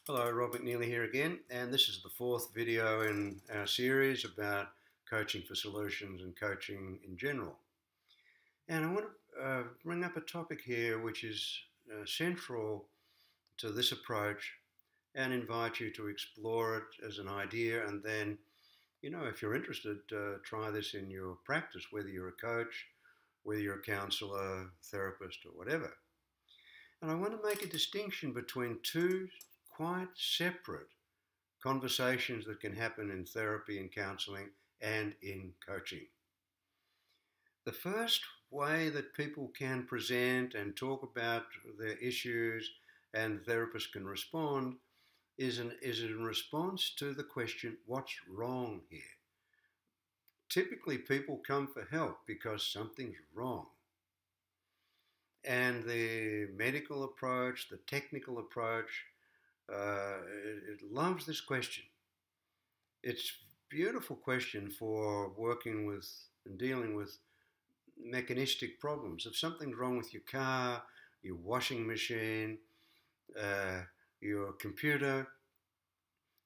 Hello, Rob McNeilly here again, and this is the fourth video in our series about coaching for solutions and coaching in general. And I want to bring up a topic here which is central to this approach and invite you to explore it as an idea. And then, if you're interested, try this in your practice, whether you're a coach, whether you're a counselor, therapist, or whatever. And I want to make a distinction between two quite separate conversations that can happen in therapy and counseling and in coaching. The first way that people can present and talk about their issues and therapists can respond is in response to the question, what's wrong here? Typically, people come for help because something's wrong. And the medical approach, the technical approach, it loves this question. It's a beautiful question for working with and dealing with mechanistic problems. If something's wrong with your car, your washing machine, your computer,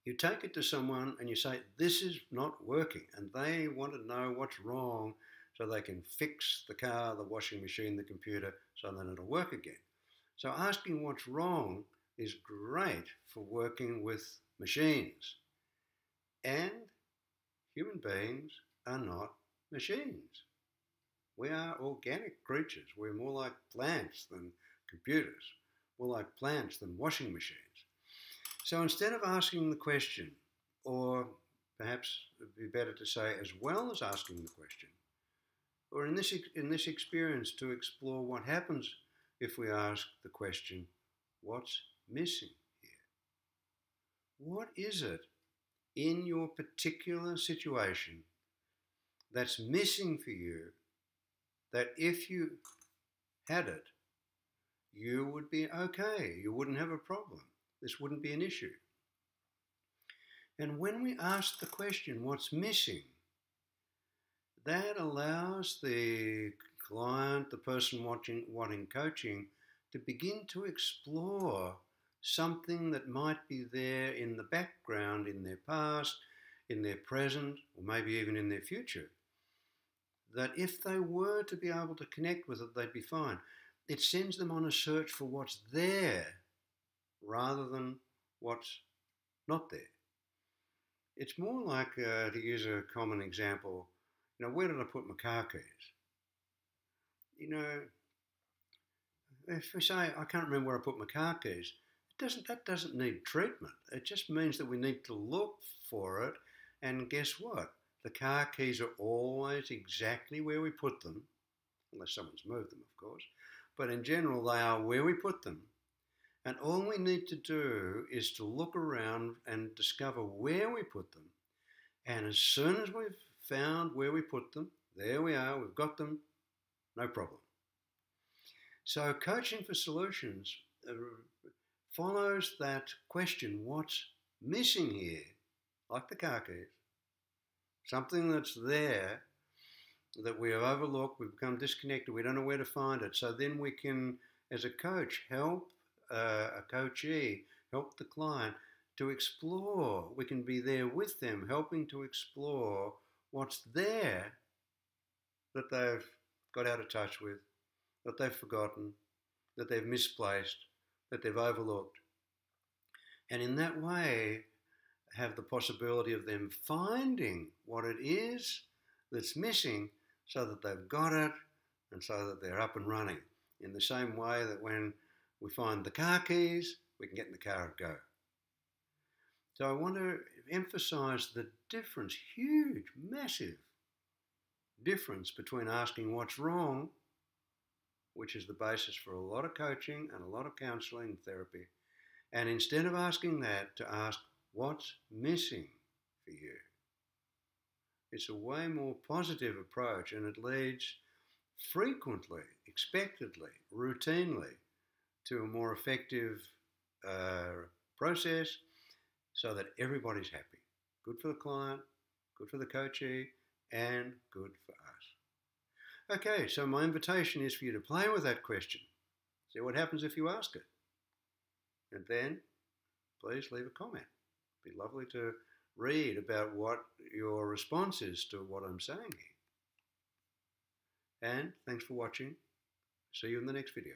you take it to someone and you say, this is not working. And they want to know what's wrong so they can fix the car, the washing machine, the computer, so then it'll work again. So asking what's wrong is great for working with machines. And human beings are not machines. We are organic creatures. We're more like plants than computers, more like plants than washing machines. So instead of asking the question, or perhaps it would be better to say as well as asking the question, or in this experience to explore what happens if we ask the question, what's missing here? What is it in your particular situation that's missing for you that if you had it, you would be okay, you wouldn't have a problem, this wouldn't be an issue? And when we ask the question, what's missing, that allows the client, the person wanting coaching, to begin to explore something that might be there in the background, in their past, in their present, or maybe even in their future, that if they were to be able to connect with it, they'd be fine. It sends them on a search for what's there rather than what's not there. It's more like, to use a common example, where did I put my car keys? If we say, I can't remember where I put my car keys, that doesn't need treatment. It just means that we need to look for it, and guess what? The car keys are always exactly where we put them, unless someone's moved them, of course. But in general, they are where we put them. And all we need to do is to look around and discover where we put them. And as soon as we've found where we put them, there we are, we've got them, no problem. So coaching for solutions follows that question, what's missing here, like the car keys, something that's there that we have overlooked, we've become disconnected, we don't know where to find it. So then we can, as a coach, help a coachee, help the client to explore. We can be there with them, helping to explore what's there that they've got out of touch with, that they've forgotten, that they've misplaced, that they've overlooked. And in that way, have the possibility of them finding what it is that's missing so that they've got it and so that they're up and running. In the same way that when we find the car keys, we can get in the car and go. So I want to emphasize the difference, huge, massive difference between asking what's wrong, which is the basis for a lot of coaching and a lot of counseling and therapy, and instead of asking that, to ask what's missing for you. It's a way more positive approach, and it leads frequently, expectedly, routinely to a more effective process so that everybody's happy. Good for the client, good for the coachee, and good for us. Okay, so my invitation is for you to play with that question. See what happens if you ask it. And then please leave a comment. It'd be lovely to read about what your response is to what I'm saying here. And thanks for watching. See you in the next video.